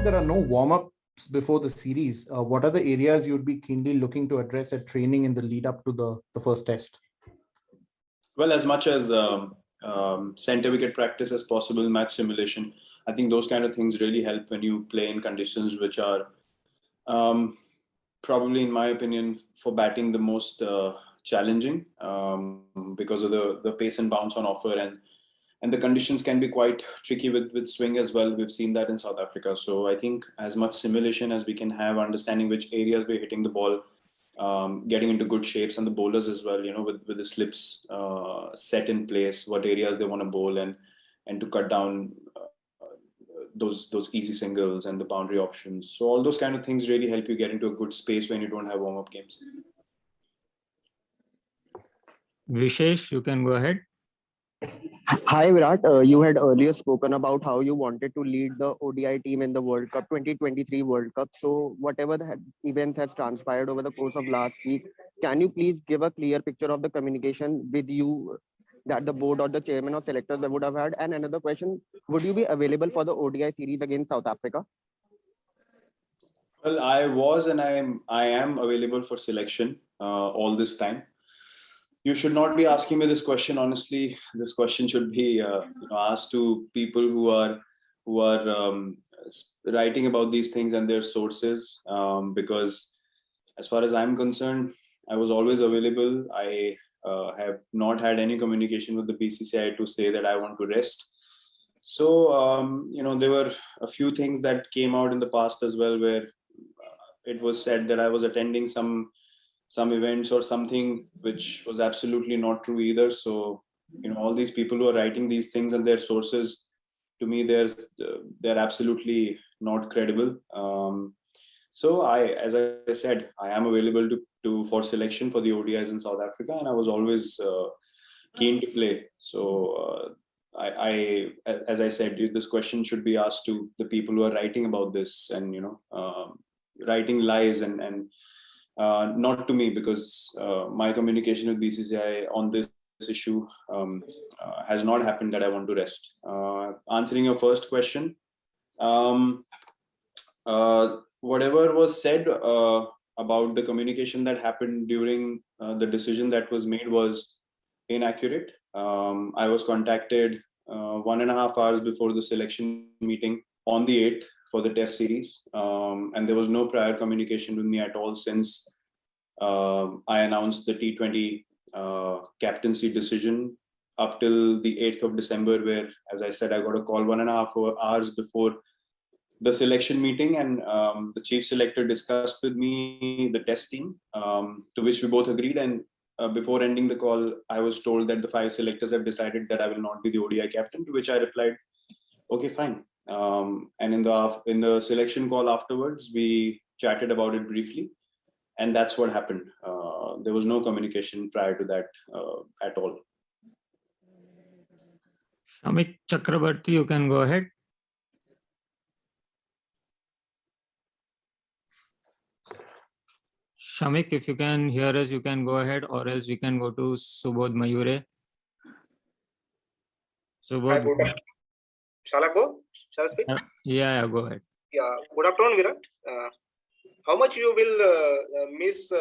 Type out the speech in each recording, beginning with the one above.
mentioned there are no warm-ups before the series. What are the areas you'd be keenly looking to address at training in the lead up to the first test? Well, as much as center wicket practice as possible, match simulation, I think those kind of things really help when you play in conditions which are probably, in my opinion, for batting the most challenging because of the pace and bounce on offer, and the conditions can be quite tricky with swing as well. We've seen that in South Africa. So I think as much simulation as we can have, understanding which areas we're hitting the ball, getting into good shapes, and the bowlers as well, with the slips set in place, what areas they want to bowl, and to cut down those easy singles and the boundary options. So all those kind of things really help you get into a good space when you don't have warm-up games. Vishesh, you can go ahead. Hi Virat, you had earlier spoken about how you wanted to lead the ODI team in the World Cup 2023 World Cup. So whatever the events has transpired over the course of last week, can you please give a clear picture of the communication with you that the board or the chairman or selectors that would have had? And another question, would you be available for the ODI series against South Africa? Well, I was and I am available for selection all this time. You should not be asking me this question. Honestly, this question should be asked to people who are writing about these things and their sources. Because as far as I'm concerned, I was always available. I have not had any communication with the BCCI to say that I want to rest. So there were a few things that came out in the past as well, where it was said that I was attending some events or something, which was absolutely not true either. So, all these people who are writing these things and their sources, to me, they're absolutely not credible. So as I said, I am available for selection for the ODIs in South Africa, and I was always keen to play. So as I said, this question should be asked to the people who are writing about this and writing lies and not to me, because my communication with BCCI on this issue has not happened that I want to rest. Answering your first question, whatever was said about the communication that happened during the decision that was made was inaccurate. I was contacted 1.5 hours before the selection meeting on the 8th for the test series, and there was no prior communication with me at all since I announced the T20 captaincy decision up till the 8th of December, where, as I said, I got a call 1.5 hours before the selection meeting, and the chief selector discussed with me the test team, to which we both agreed. And before ending the call, I was told that the 5 selectors have decided that I will not be the ODI captain, to which I replied, okay, fine. And in the selection call afterwards, we chatted about it briefly, and that's what happened. There was no communication prior to that at all. Shamik Chakrabarti, you can go ahead. Shamik, if you can hear us, you can go ahead, or else we can go to Subodh Mayure. Subodh. Shall I go? Shall I speak? Yeah, go ahead. Yeah, good afternoon, Virat. How much you will miss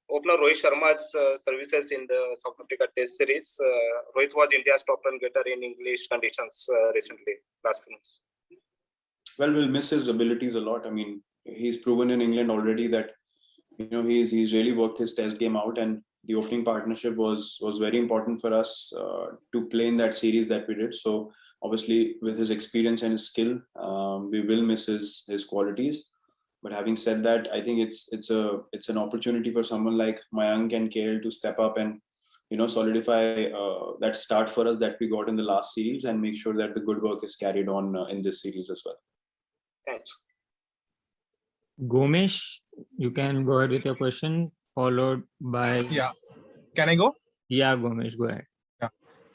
opener Rohit Sharma's services in the South Africa Test Series? Rohit was India's top run getter in English conditions recently, last few months. Well, we'll miss his abilities a lot. I mean, he's proven in England already that he's really worked his Test game out, and the opening partnership was very important for us to play in that series that we did. So obviously, with his experience and his skill, we will miss his qualities. But having said that, I think it's an opportunity for someone like Mayank and KL to step up and solidify that start for us that we got in the last series, and make sure that the good work is carried on in this series as well. Thanks. Gomesh, you can go ahead with your question, followed by... Yeah. Can I go? Yeah, Gomesh, go ahead. Yeah.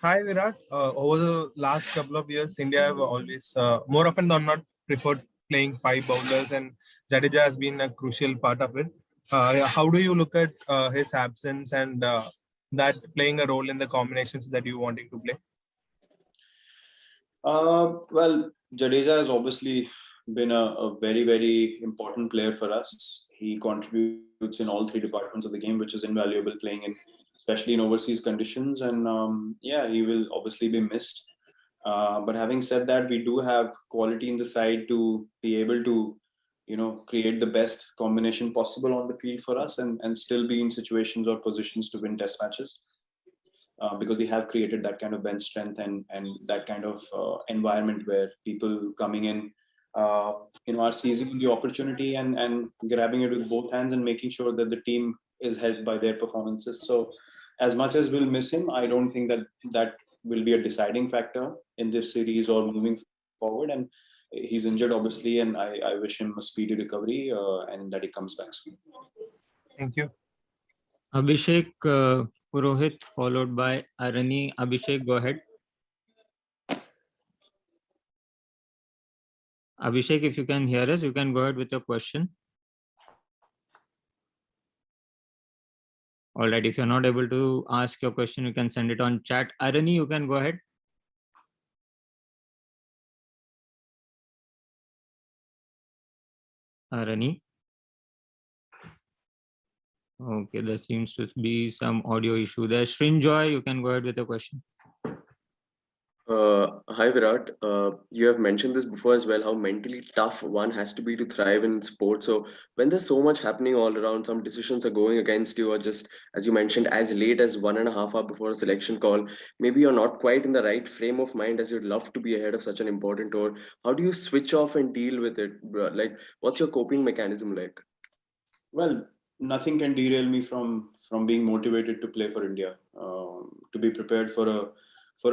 Hi, Virat. Over the last couple of years, India have always, more often than not, preferred playing 5 bowlers, and Jadeja has been a crucial part of it. How do you look at his absence and that playing a role in the combinations that you wanting to play? Well, Jadeja has obviously been a very, very important player for us. He contributes in all three departments of the game, which is invaluable playing in, especially in overseas conditions. And yeah, he will obviously be missed. But having said that, we do have quality in the side to be able to, create the best combination possible on the field for us and still be in situations or positions to win test matches. Because we have created that kind of bench strength and that kind of environment where people coming in, are seizing the opportunity and grabbing it with both hands and making sure that the team is helped by their performances. So as much as we'll miss him, I don't think that will be a deciding factor in this series or moving forward. And he's injured, obviously, and I wish him a speedy recovery and that he comes back soon. Thank you. Abhishek Purohit, followed by Arani. Abhishek, go ahead. Abhishek, if you can hear us, you can go ahead with your question. All right, if you're not able to ask your question, you can send it on chat. Arani, you can go ahead. Arani. Okay, there seems to be some audio issue there. Srinjoy, you can go ahead with your question. Hi Virat, you have mentioned this before as well, how mentally tough one has to be to thrive in sports. So when there's so much happening all around, some decisions are going against you, or just as you mentioned, as late as 1.5 hours before a selection call, maybe you're not quite in the right frame of mind as you'd love to be ahead of such an important tour. How do you switch off and deal with it? Like, what's your coping mechanism like? Well, nothing can derail me from being motivated to play for India, to be prepared for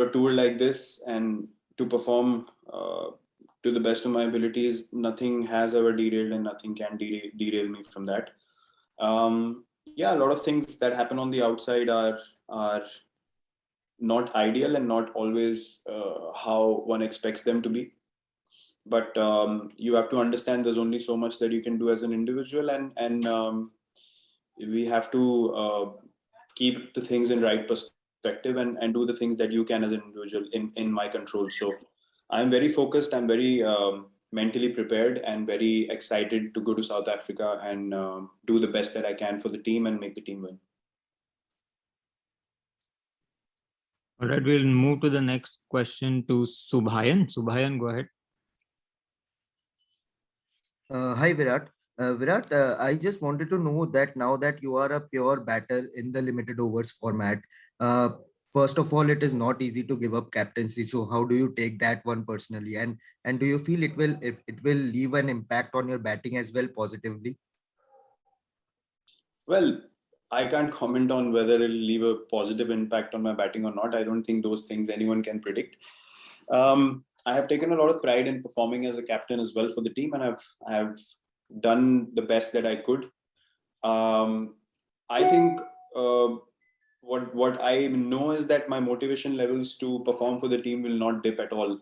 a tour like this and to perform to the best of my abilities. Nothing has ever derailed and nothing can derail me from that. Yeah, a lot of things that happen on the outside are not ideal and not always how one expects them to be. But you have to understand there's only so much that you can do as an individual, and we have to keep the things in right perspective and do the things that you can as an individual in my control. So I'm very focused, I'm very mentally prepared and very excited to go to South Africa and do the best that I can for the team and make the team win. All right, we'll move to the next question to Subhayan. Subhayan, go ahead. Hi Virat. Virat, I just wanted to know that now that you are a pure batter in the limited overs format, first of all, it is not easy to give up captaincy. So how do you take that one personally? And do you feel it will leave an impact on your batting as well positively? Well, I can't comment on whether it'll leave a positive impact on my batting or not. I don't think those things anyone can predict. I have taken a lot of pride in performing as a captain as well for the team, and I have done the best that I could. I think what I know is that my motivation levels to perform for the team will not dip at all,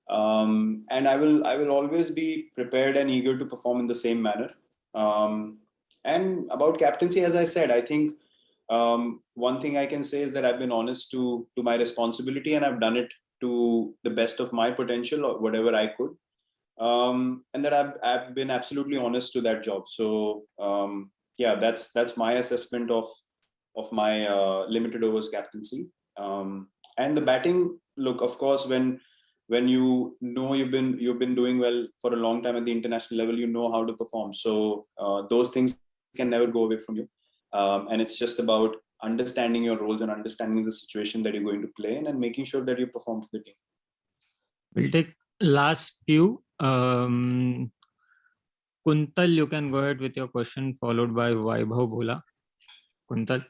and I will always be prepared and eager to perform in the same manner. And about captaincy, as I said, I think one thing I can say is that I've been honest to my responsibility, and I've done it to the best of my potential or whatever I could, and that I've been absolutely honest to that job. So yeah, that's my assessment of my limited overs captaincy. And the batting, look, of course, when you know you've been doing well for a long time at the international level, you know how to perform. So those things can never go away from you, and it's just about understanding your roles and understanding the situation that you're going to play in and making sure that you perform for the team. We'll take last few. Kuntal, you can go ahead with your question, followed by Vaibhav Bhola. Kuntal.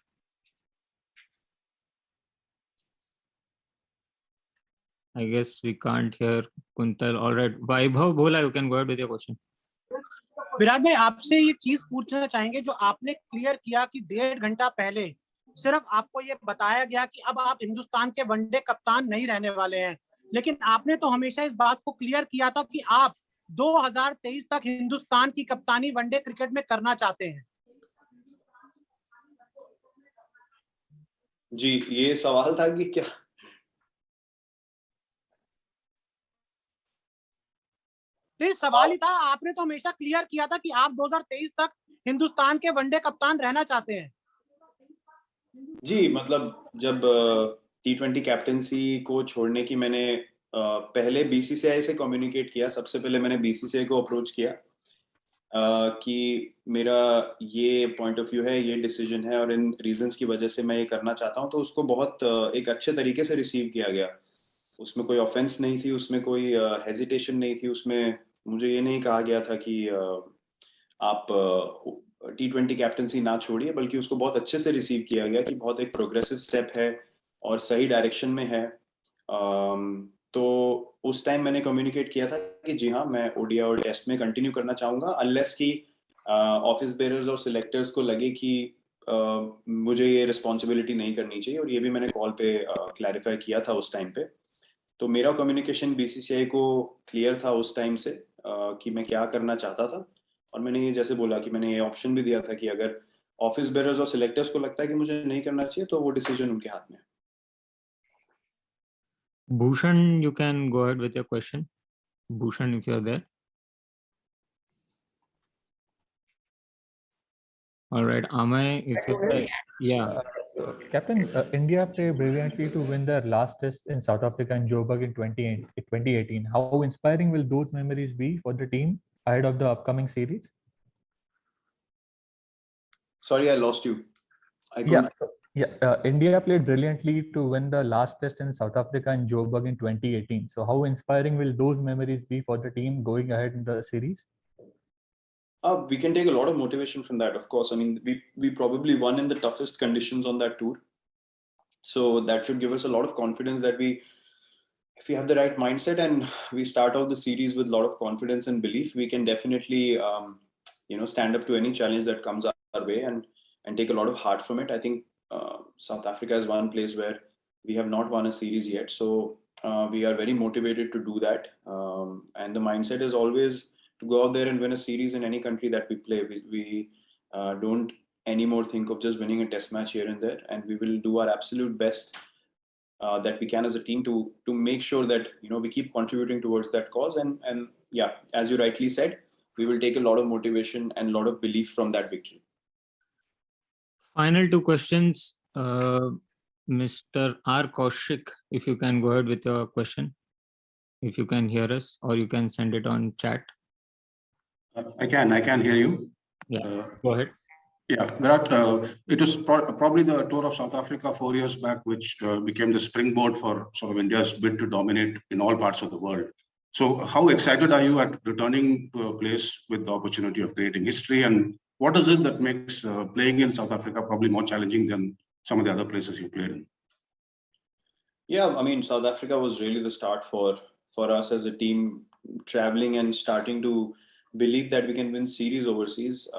I guess we can't hear Kuntal. All right, Vaibhav Bhola, you can go ahead with your question. Virat भाई, आपसे ये चीज पूछना चाहेंगे जो आपने clear किया कि 1.5 घंटा पहले सिर्फ आपको ये बताया गया कि अब आप हिंदुस्तान के वनडे कप्तान नहीं रहने वाले हैं, लेकिन आपने तो हमेशा इस बात को क्लियर किया था कि आप 2023 तक हिंदुस्तान की कप्तानी वनडे क्रिकेट में करना चाहते हैं। जी, ये सवाल था कि क्या नहीं, सवाल ही था, आपने तो हमेशा क्लियर किया था कि आप 2023 तक हिंदुस्तान के वनडे कप्तान रहना चाहते हैं। जी, मतलब जब T20 कैप्टेंसी को छोड़ने की मैंने पहले BCCI से कम्युनिकेट किया, सबसे पहले मैंने BCCI को अप्रोच किया कि मेरा ये पॉइंट ऑफ व्यू है, ये डिसीजन है और इन रीजंस की वजह से मैं ये करना चाहता हूँ, तो उसको बहुत एक अच्छे तरीके से रिसीव किया गया। उसमें कोई ऑफेंस नहीं थी, उसमें कोई हेजिटेशन नहीं थी, उसमें मुझे ये नहीं कहा गया था कि आप T20 कैप्टेंसी ना छोड़िए, बल्कि उसको बहुत अच्छे से रिसीव किया गया कि बहुत एक प्रोग्रेसिव स्टेप है और सही डायरेक्शन में है। तो उस टाइम मैंने कम्युनिकेट किया था कि जी हाँ, मैं ODI और टेस्ट में कंटिन्यू करना चाहूंगा, अनलेस कि ऑफिस बेरर्स और सिलेक्टर्स को लगे कि मुझे ये रिस्पॉन्सिबिलिटी नहीं करनी चाहिए, और ये भी मैंने कॉल पे क्लैरिफाई किया था उस टाइम पे। तो मेरा कम्युनिकेशन BCCI को क्लियर था उस टाइम से कि मैं क्या करना चाहता था, और मैंने ये जैसे बोला कि मैंने ये ऑप्शन भी दिया था कि अगर ऑफिस बेरर्स और सिलेक्टर्स को लगता है कि मुझे नहीं करना चाहिए, तो वो डिसीजन उनके हाथ में है। Bhushan, you can go ahead with your question. Bhushan, if you're there. All right, Amay, if you're there. Yeah. So, Captain, India played brilliantly to win their last test in South Africa and Joburg in 2018. How inspiring will those memories be for the team ahead of the upcoming series? Sorry, I lost you. India played brilliantly to win the last test in South Africa and Joburg in 2018. So how inspiring will those memories be for the team going ahead in the series? We can take a lot of motivation from that, of course. I mean, we probably won in the toughest conditions on that tour. So that should give us a lot of confidence that if we have the right mindset and we start out the series with a lot of confidence and belief, we can definitely, stand up to any challenge that comes our way and take a lot of heart from it. I think South Africa is one place where we have not won a series yet. So we are very motivated to do that. And the mindset is always to go out there and win a series in any country that we play. We don't anymore think of just winning a test match here and there, and we will do our absolute best that we can as a team to make sure that we keep contributing towards that cause. And yeah, as you rightly said, we will take a lot of motivation and a lot of belief from that victory. Final two questions. Mr. R. Kaushik, if you can go ahead with your question, if you can hear us, or you can send it on chat. I can hear you. Yeah, go ahead. Yeah, Virat, it was probably the tour of South Africa 4 years back, which became the springboard for sort of India's bid to dominate in all parts of the world. So how excited are you at returning to a place with the opportunity of creating history? And what is it that makes playing in South Africa probably more challenging than some of the other places you played in? Yeah, I mean, South Africa was really the start for us as a team, traveling and starting to believe that we can win series overseas.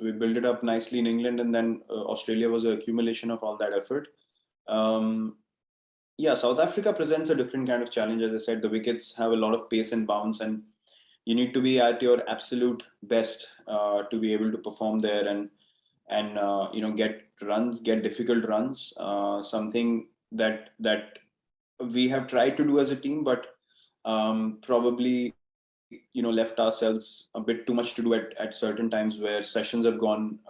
We built it up nicely in England, and then Australia was an accumulation of all that effort. Yeah, South Africa presents a different kind of challenge. As I said, the wickets have a lot of pace and bounce, and you need to be at your absolute best to be able to perform there and get runs, get difficult runs. Something that we have tried to do as a team, but probably left ourselves a bit too much to do at certain times, where sessions have gone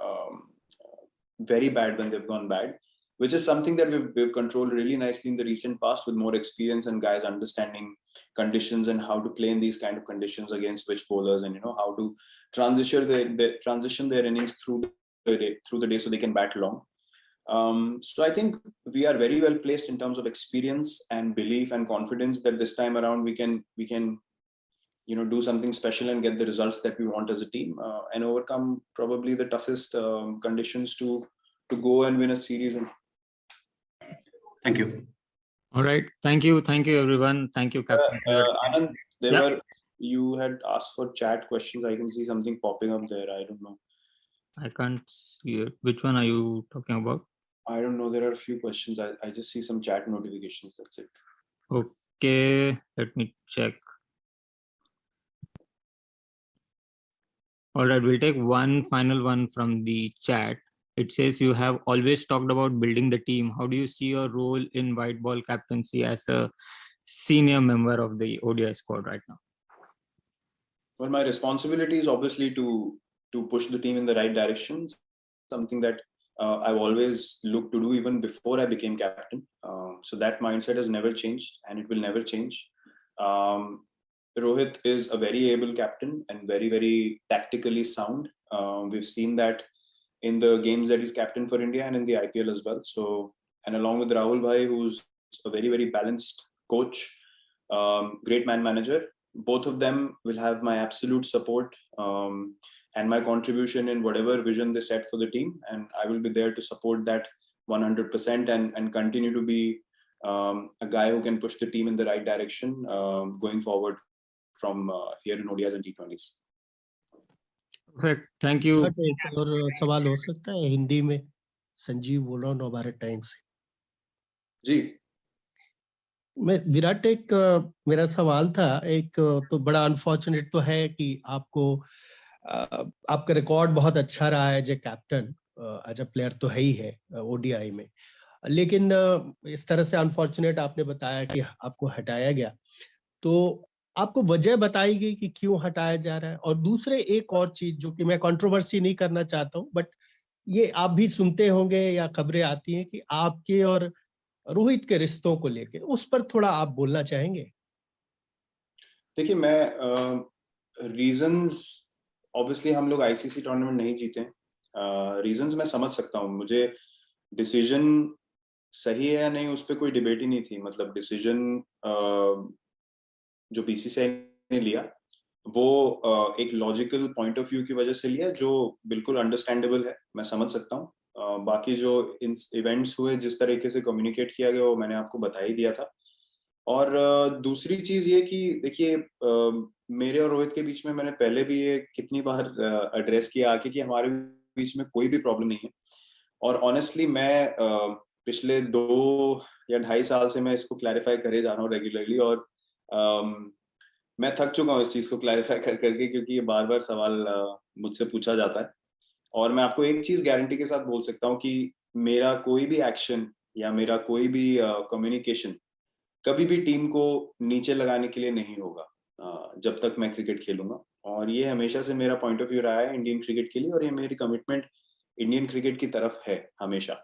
very bad when they've gone bad, which is something that we've controlled really nicely in the recent past, with more experience and guys understanding conditions and how to play in these kind of conditions against switch bowlers, and how to transition their innings through the day so they can bat long. So I think we are very well placed in terms of experience and belief and confidence that this time around we can do something special and get the results that we want as a team, and overcome probably the toughest conditions to go and win a series. Thank you. All right, thank you everyone. Thank you, Captain. Anand, you had asked for chat questions. I can see something popping up there. I don't know. I can't see it. Which one are you talking about? I don't know. There are a few questions. I just see some chat notifications. That's it. Okay, let me check. All right, we'll take one final one from the chat. It says, you have always talked about building the team. How do you see your role in white ball captaincy as a senior member of the ODI squad right now? Well, my responsibility is obviously to push the team in the right direction, something that I've always looked to do even before I became captain. So that mindset has never changed, and it will never change. Rohit is a very able captain and very, very tactically sound. We've seen that in the games that he's captain for India and in the IPL as well. So, and along with Rahul Bhai, who's a very, very balanced coach, great man manager, both of them will have my absolute support and my contribution in whatever vision they set for the team. And I will be there to support that 100% and continue to be a guy who can push the team in the right direction going forward from here in ODIs and T20s. Perfect. Thank you. एक और सवाल हो सकता है हिंदी में? संजीव बोल रहा हूँ नवभारत टाइम्स से। जी मैं विराट, एक मेरा सवाल था, एक तो बड़ा अनफॉर्चुनेट तो है कि आपको आपका रिकॉर्ड बहुत अच्छा रहा है as a captain, as a player तो है ही है ओडीआई में, लेकिन इस तरह से अनफॉर्चुनेट आपने बताया कि आपको हटाया गया, तो आपको वजह बताई गई कि क्यों हटाया जा रहा है? और दूसरे एक और चीज जो कि मैं कंट्रोवर्सी नहीं करना चाहता हूँ, बट ये आप भी सुनते होंगे या खबरें आती हैं कि आपके और रोहित के रिश्तों को लेके, उस पर थोड़ा आप बोलना चाहेंगे? देखिए, मैं रीजंस ऑब्वियसली हम लोग आईसीसी टूर्नामेंट नहीं जीते, रीजंस मैं समझ सकता हूँ। मुझे डिसीजन सही है या नहीं उस पर कोई डिबेट ही नहीं थी। मतलब डिसीजन जो बीसीसीआई ने लिया वो एक लॉजिकल पॉइंट ऑफ व्यू की वजह से लिया, जो बिल्कुल अंडरस्टैंडेबल है, मैं समझ सकता हूँ। बाकी जो इवेंट्स हुए, जिस तरीके से कम्युनिकेट किया गया, वो मैंने आपको बता ही दिया था। और दूसरी चीज ये कि देखिए, मेरे और रोहित के बीच में मैंने पहले भी ये कितनी बार एड्रेस किया आके कि हमारे बीच में कोई भी प्रॉब्लम नहीं है। और ऑनेस्टली मैं पिछले 2 या 2.5 साल से मैं इसको क्लैरिफाई करे जा रहा हूँ रेगुलरली, और मैं थक चुका हूँ इस चीज को क्लैरिफाई कर करके, क्योंकि ये बार बार सवाल मुझसे पूछा जाता है। और मैं आपको एक चीज गारंटी के साथ बोल सकता हूँ कि मेरा कोई भी एक्शन या मेरा कोई भी कम्युनिकेशन कभी भी टीम को नीचे लगाने के लिए नहीं होगा जब तक मैं क्रिकेट खेलूंगा। और ये हमेशा से मेरा पॉइंट ऑफ व्यू रहा है इंडियन क्रिकेट के लिए, और ये मेरी कमिटमेंट इंडियन क्रिकेट की तरफ है हमेशा।